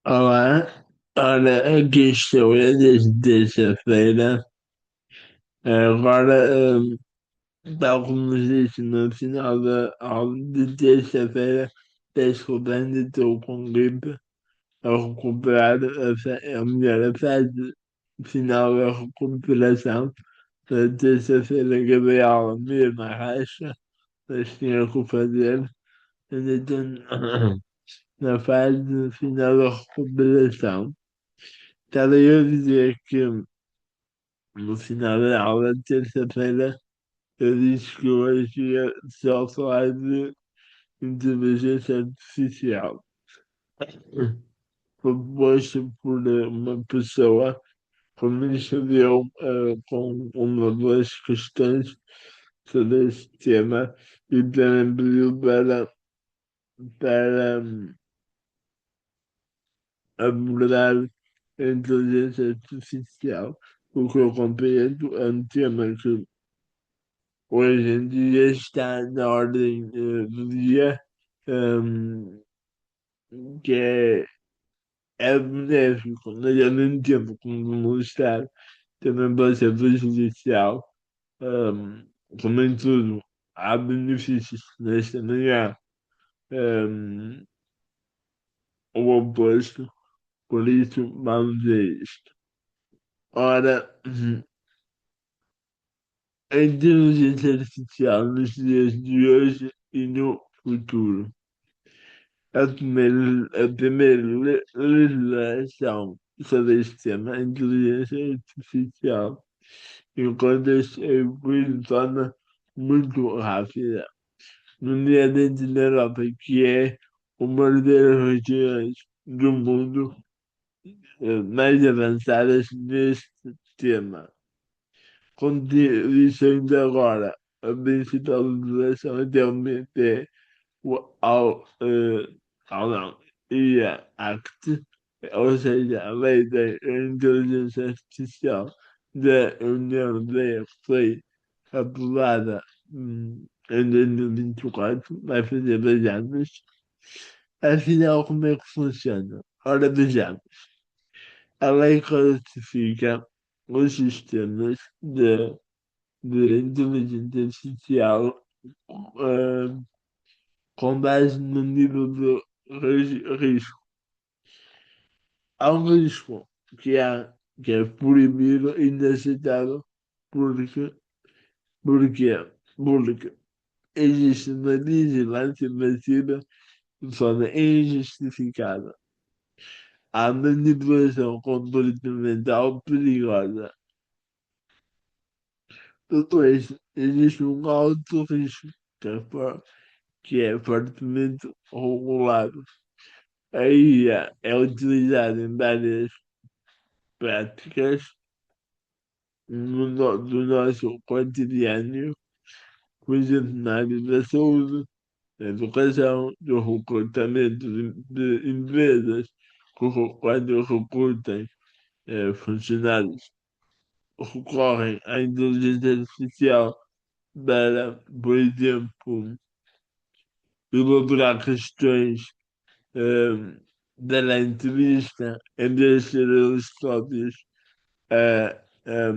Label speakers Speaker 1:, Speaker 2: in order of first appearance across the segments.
Speaker 1: Olá, ora, aqui estou eu desde terça-feira. Agora, tal como disse no final da aula de terça-feira, desculpa, ainda estou com gripe, a recuperar, a melhor, a fase final da recuperação. Na terça-feira acabei a aula mesmo à racha, mas tinha que o fazer. Ainda estou na fase final da recuperação. Estava eu a dizer que no final da aula de terça-feira eu disse que hoje ia só falar de inteligência artificial. Proposto por uma pessoa que me escreveu com uma das questões sobre este tema e também pediu para abordar a inteligência artificial. O que eu compreendo é um tema que hoje em dia está na ordem do dia, ehm, que é benéfico, mas ao mesmo tempo, como não está, também pode ser prejudicial. ehm, Como em tudo, há benefícios nesta manhã, ehm, o oposto, por isso vamos ver isto. Ora, a inteligência artificial nos dias de hoje e no futuro. A primeira legislação sobre este tema, a inteligência artificial, encontra-se a evoluir de forma muito rápida. Nomeadamente na Europa, que é uma das regiões do mundo mais avançadas neste tema. Como disse ainda agora, a principal legislação atualmente é ao não, IA Act, ou seja, a lei da inteligência artificial da União Europeia que foi aprovada em 2024, vai fazer 2 anos. Afinal, como é que funciona? Ora, vejamos. A lei classifica os sistemas de inteligência artificial eh, com base no nível de risco. Há um risco que é proibido e inaceitável porque, porque, porque existe uma vigilância massiva de forma injustificada. Há manipulação comportamental perigosa. Depois, existe um alto risco que é fortemente regulado. A IA é utilizada em várias práticas do nosso cotidiano, por exemplo, na área da saúde, da educação, do recrutamento de empresas, quando recrutem funcionários, recorrem à inteligência artificial para, por exemplo, elaborar questões eh, da entrevista, em vez de ser eles próprios a, a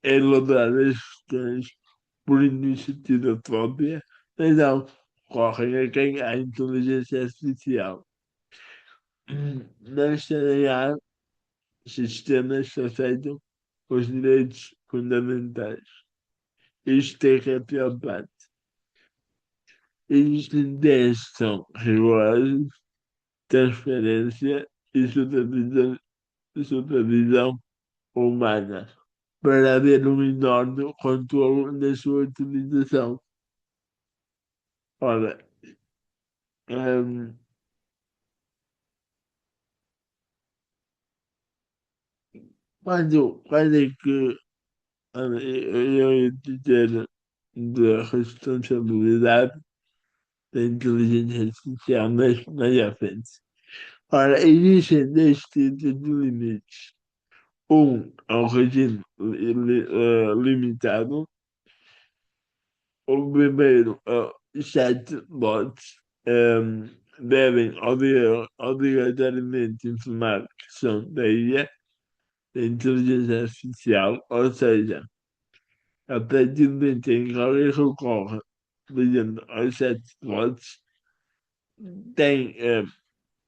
Speaker 1: elaborar as questões por iniciativa própria, mas não correm a quem há inteligência artificial. Mas também há sistemas que afetam os direitos fundamentais. Isto é que é a pior parte. Existem 10 que são rigorosos, transparência e supervisão humana, para haver um enorme controle da sua utilização. Ora, hum, quando é que eu ia dizer da responsabilidade da inteligência artificial mais à frente? Ora, existem 2 tipos de limites. Um é o regime limitado. O primeiro é o chatbot. devem obrigatoriamente informar que são da IA, da inteligência artificial, ou seja, a partir do momento em que alguém recorre, por exemplo, aos chatbots, tem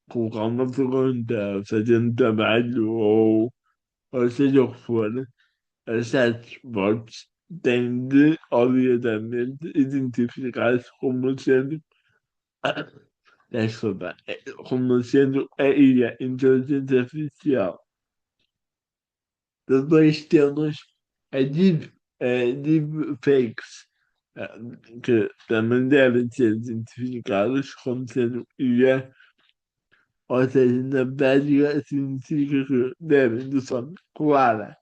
Speaker 1: colocar uma pergunta, fazer um trabalho ou seja o que for, as chatbots têm de, obrigatoriamente, identificar-se como sendo, ah, desculpa, como sendo a IA, inteligência artificial. Depois temos a deepfakes, ah, que também devem ser identificados como sendo IA, ou seja, na prática significa que devem, de forma clara,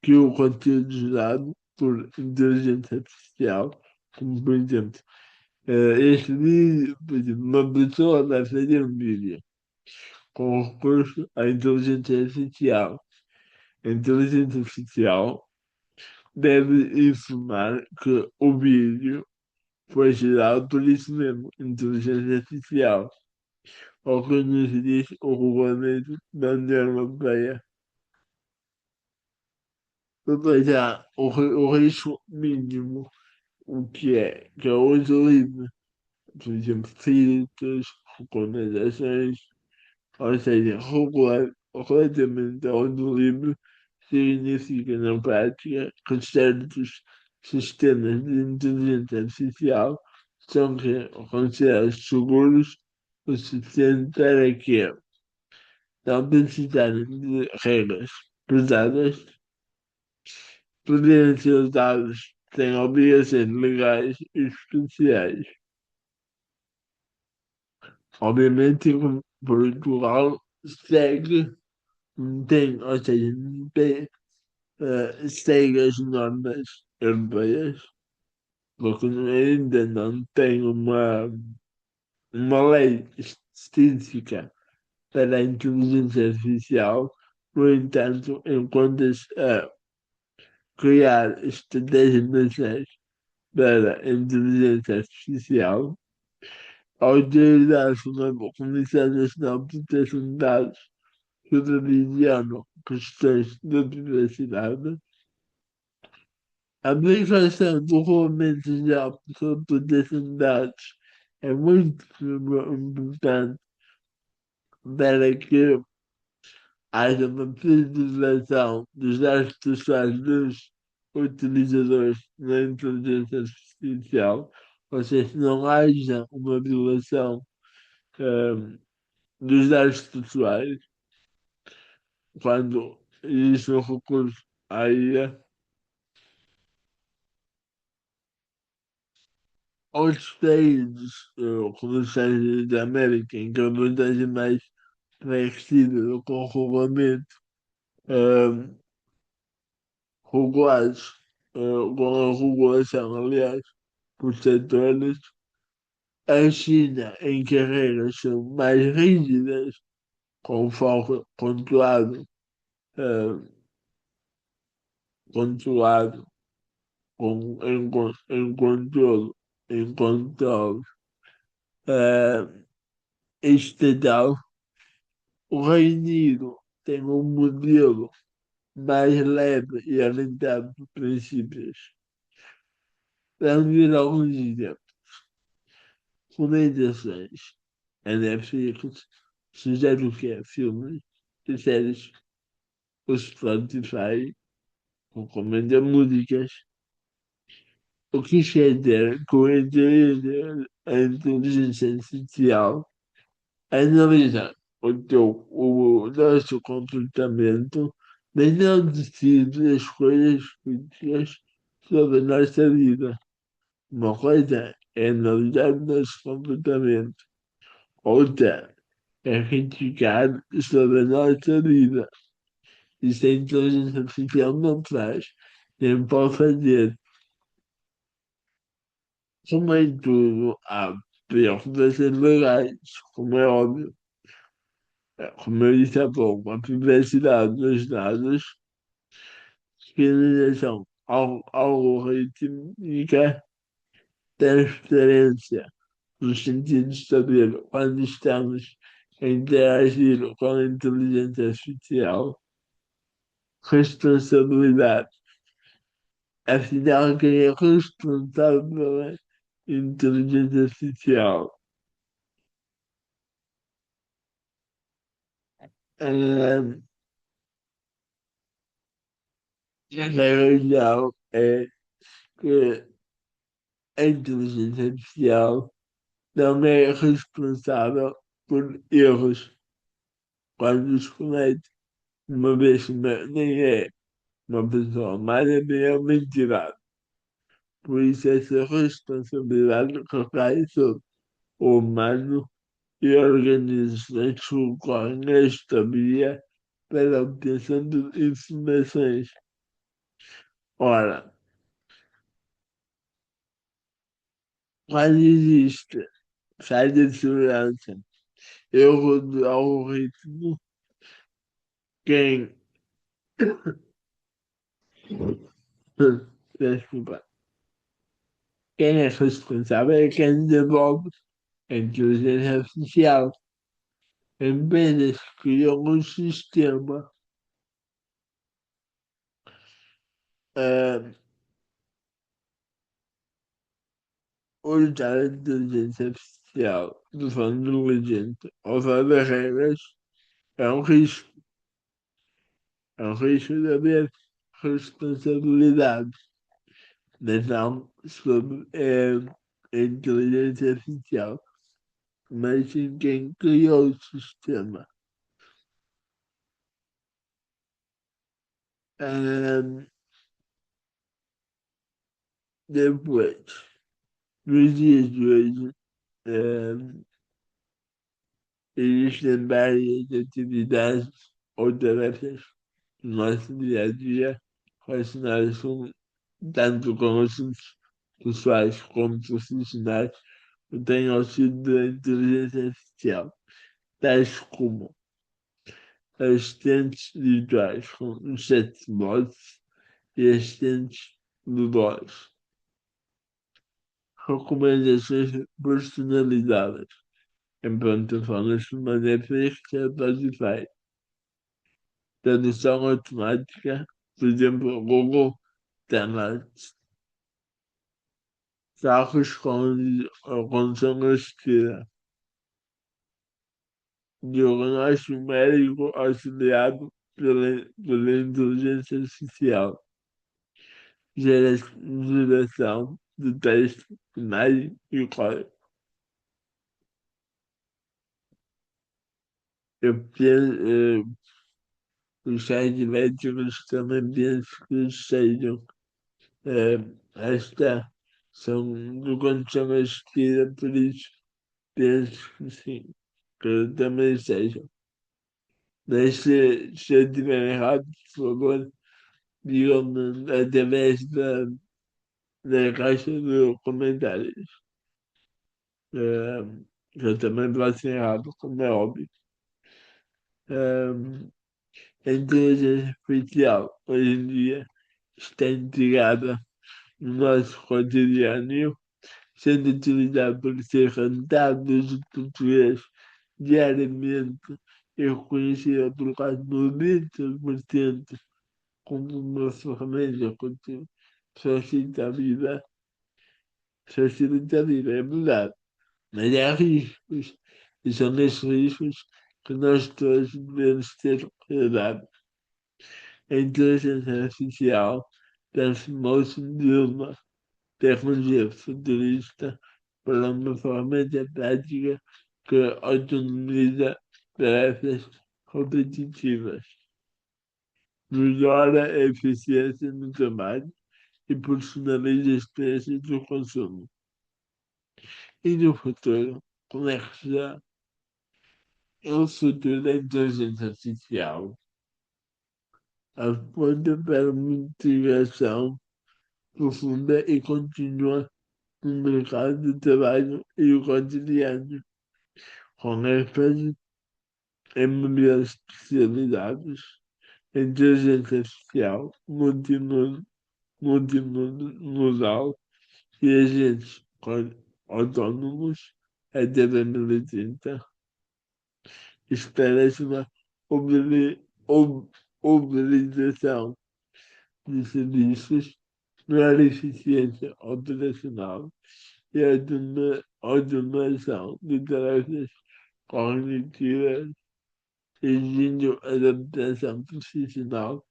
Speaker 1: que o conteúdo gerado por inteligência artificial, como por exemplo, este vídeo, por exemplo, uma pessoa vai fazer um vídeo com recurso à inteligência artificial. A inteligência artificial deve informar que o vídeo foi gerado por isso mesmo, inteligência artificial, ou que nos diz o regulamento da União Europeia. Depois há o risco mínimo, que é o uso livre, por exemplo, filtros, recomendações, ou seja, relativamente ao uso livre significa, na prática, que certos sistemas de inteligência artificial são considerados seguros o suficiente para que, não precisarem de regras pesadas, poderem ser usados sem obrigações legais e especiais. Obviamente, Portugal segue, tem, ou seja, tem, segue as normas europeias, porque ainda não tem uma lei específica para a inteligência artificial. No entanto, enquanto-se a criar estratégias nacionais para a inteligência artificial, a Autoridade Comissão Nacional de Proteção de Dados supervisionam questões de privacidade. A aplicação do Regulamento Geral sobre Proteção de Dados é muito importante para que haja uma preservação dos dados pessoais dos utilizadores na inteligência artificial, ou seja, não haja uma violação eh, dos dados pessoais quando existe um recurso à IA. Outros países, como os Estados Unidos da América, em que a vantagem mais flexível com o regulamento, eh, regulados, com a regulação, aliás, por setores, a China, em que as regras são mais rígidas, com foco eh, controlado, em controle eh, estatal. O Reino Unido tem um modelo mais leve e orientado por princípios. Vamos ver alguns exemplos. Recomendações. A Netflix sugere o que é filmes e séries. O Spotify recomenda músicas. O que isso quer dizer com a inteligência artificial analisa o nosso comportamento, mas não decide as coisas políticas sobre a nossa vida. Uma coisa é analisar o nosso comportamento, outra é criticar sobre a nossa vida. Isso a inteligência artificial não faz, nem pode fazer. Como em tudo, há preocupações legais, como é óbvio. Como eu disse há pouco, a privacidade dos dados, fiscalização algorítmica, transparência. no sentido de saber quando estamos a interagir com a inteligência artificial, responsabilidade. Afinal, quem é responsável pela inteligência artificial? Ah, a regra geral é que a inteligência artificial não é responsável por erros quando os comete, uma vez que nem é uma pessoa humana, nem é uma entidade. Por isso, essa responsabilidade recai sobre o humano e organizações que recorrem a esta via para a obtenção de informações. Ora, quando existe falha de segurança, erro de algoritmo, quem, desculpa, quem é responsável é quem desenvolve a inteligência artificial. Empresas criam um sistema uh, usar a inteligência artificial de forma inteligente ou usar regras é um risco. É um risco de haver responsabilidade, mas não sobre a inteligência artificial, mas em quem criou o sistema. Ah, depois, nos dias de hoje, ah, existem várias atividades ou tarefas no nosso dia a dia relacionadas tanto com assuntos pessoais como profissionais que têm auxílio da inteligência artificial, tais como assistentes virtuais com chatbots e assistentes de voz, recomendações personalizadas em plataformas como a Netflix e a Spotify, tradução automática, por exemplo, Google Translate, carros com som assistida, diagnóstico médico auxiliado pela inteligência artificial, geração de texto, imagem e código. Eu penso, os sites médicos também penso que sejam eh, esta são de condição assistida, por isso penso que sim, que também sejam. Mas se eu estiver errado, por favor, digam-me através da caixa de comentários. Eh, eu também posso ser errado, como é óbvio. Eh, a inteligência artificial hoje em dia está integrada no nosso cotidiano, sendo utilizada por cerca de de português diariamente e reconhecida por quase 90% como uma ferramenta que facilita a vida, facilita a vida, é verdade. Mas há riscos, e são nesses riscos que nós todos devemos ter cuidado. A inteligência artificial transformou-se de uma tecnologia futurista para uma ferramenta prática que autonomiza tarefas repetitivas, melhora a eficiência no trabalho e personaliza a experiência do consumo. E no futuro, como é que será? O futuro da inteligência artificial aponta para uma integração profunda e contínua no mercado de trabalho e o cotidiano, com ênfase em melhores especialidades, inteligência artificial, multimodal e agentes autónomos até 2030. Espera-se uma ubili- ub- uberização de serviços, maior eficiência operacional e automação de tarefas cognitivas, exigindo adaptação profissional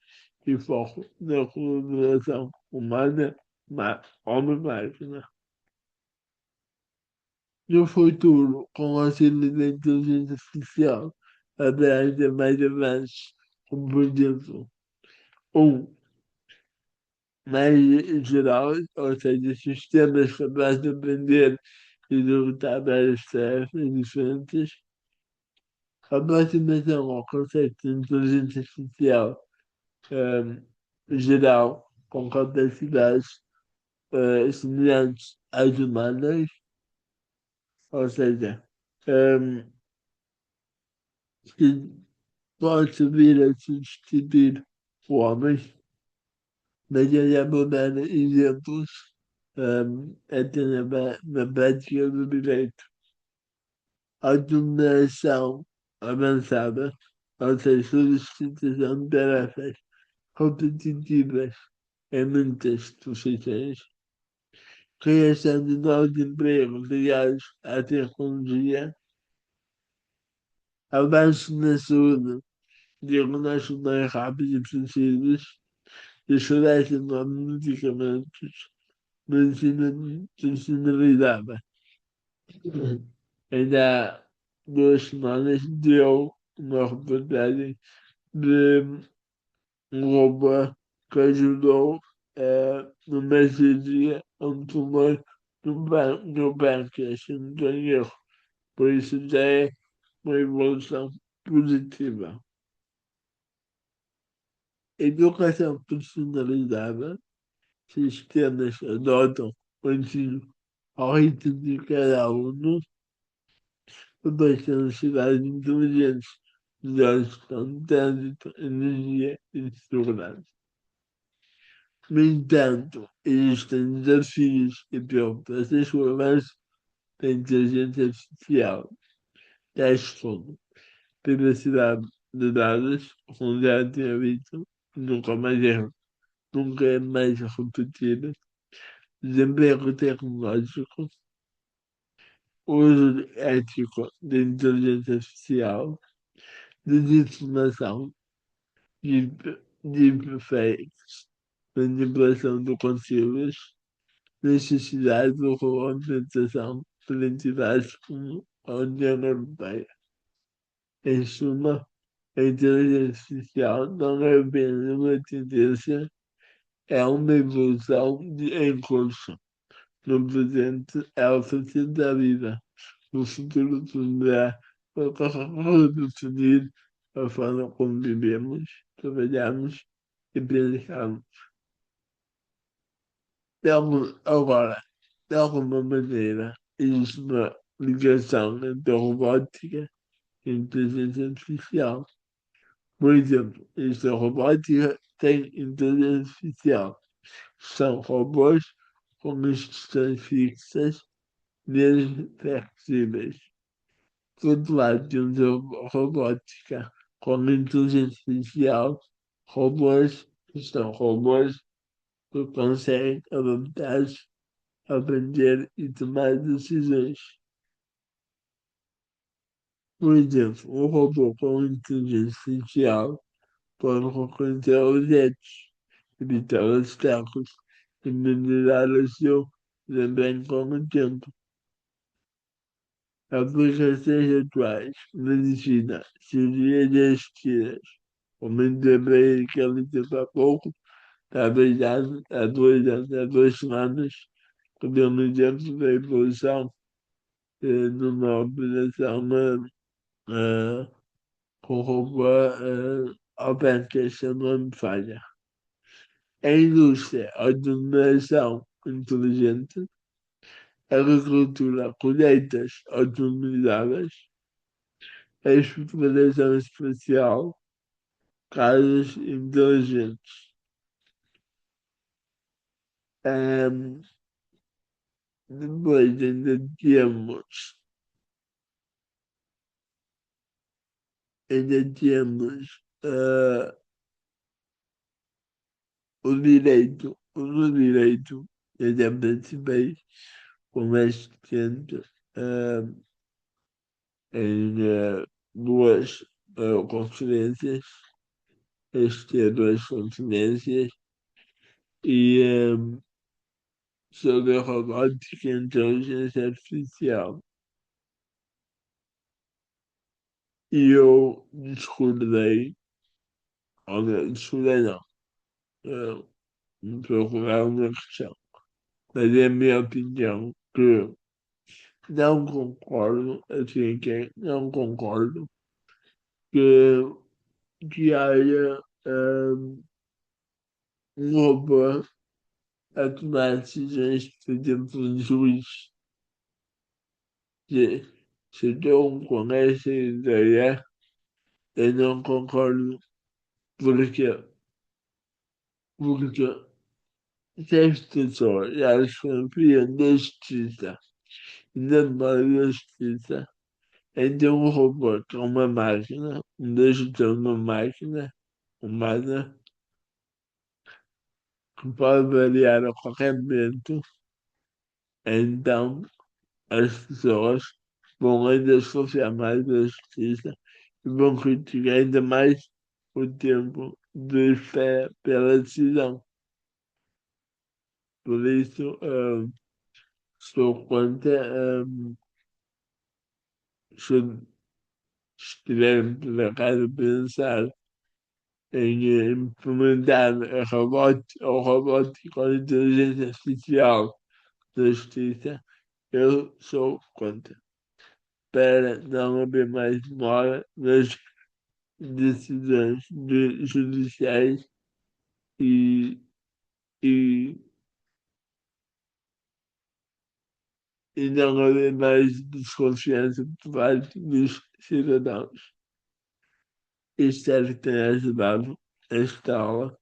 Speaker 1: e foco na colaboração humana, homem-máquina. No futuro, com o auxílio da inteligência artificial, haverá ainda mais avanços, como por exemplo, um mais geral, ou seja, sistemas capazes de aprender e executar várias tarefas diferentes. A aproximação ao conceito de inteligência artificial geral, com capacidades semelhantes às humanas, ou seja, um, que pode vir a substituir o homem, mas eu vou dar exemplos até na prática do direito. Automação avançada, ou seja, solicitação de tarefas competitivas em muitas profissões, criação de novos empregos ligados à tecnologia, avanços na saúde, diagnósticos mais rápidos e precisos, descoberta de novos medicamentos, medicina personalizada. Ainda há 2 semanas deu uma reportagem de um robô que ajudou numa cirurgia a um tumor no pâncreas, se não estou em erro. Por isso já é uma evolução positiva. Educação personalizada, sistemas adotam o ensino ao ritmo de cada aluno, abaixando cidades inteligentes, melhor gestão de trânsito, energia e segurança. No entanto, existem desafios e preocupações com o avanço da inteligência artificial, tais como privacidade de dados, como já tinha visto, nunca é mais repetido, desemprego tecnológico, uso ético da inteligência artificial, desinformação, deepfakes, manipulação de conteúdos, necessidade de regulamentação por entidades como a União Europeia. Em suma, a inteligência artificial não é apenas uma tendência, é uma evolução em curso. No presente, ela facilita a vida. No futuro, poderá redefinir a forma como vivemos, trabalhamos e pensamos. Agora, de alguma maneira, existe uma ligação entre a robótica e a inteligência artificial. Por exemplo, esta robótica tem inteligência artificial. São robôs com instruções fixas, mesmo flexíveis. Por outro lado, temos a robótica com inteligência artificial, robôs que são robôs que conseguem adaptar-se, aprender e tomar decisões. Por exemplo, um robô com inteligência artificial pode reconhecer objetos, evitar obstáculos e melhorar o seu desempenho com o tempo. Aplicações atuais, medicina, cirurgias assistidas, aumento da médica ali há pouco, talvez há 2 anos, há 2 semanas, que deu um exemplo da evolução numa operação com robô ao que se não me falha. A indústria, a automação inteligente, a agricultura, colheitas automatizadas, a exploração espacial, casas inteligentes. Depois ainda temos. ainda temos o direito, eu já participei com mais tempo em duas conferências, este duas conferências, e sobre robótica e inteligência artificial. E eu discordei, olha, discordei não, eu procurar uma questão, mas é a minha opinião que não concordo, assim, que não concordo que, que haja um robô a tomar decisões, por exemplo, um juiz. Se, se estou com essa ideia, eu não concordo, porque, porque se as pessoas elas confiam na justiça e na mão da justiça, então o robô, que é uma máquina, deixa de ser uma máquina humana, que pode variar a qualquer momento, então as pessoas vão ainda desconfiar mais da justiça e vão criticar ainda mais o tempo de espera pela decisão. Por isso, sou contra, se estivermos por acaso a pensar em implementar a robótica ou a inteligência artificial da justiça, eu sou contra. Para não haver mais demora nas decisões judiciais e, e, e não haver mais desconfiança por parte dos cidadãos. Espero que tenha ajudado esta aula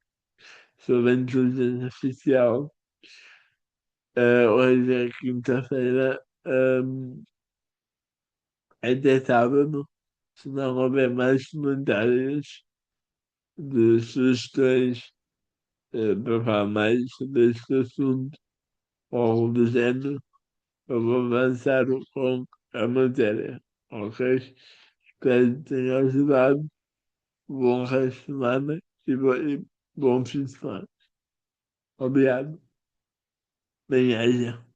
Speaker 1: sobre a inteligência artificial. Hoje é quinta-feira, até sábado. Se não houver mais comentários de sugestões para falar mais sobre este assunto ou algo do género, eu vou avançar com a matéria, ok? Espero que tenha ajudado. Bom resto de semana e bom fim de semana. Obrigado. Bem-aja.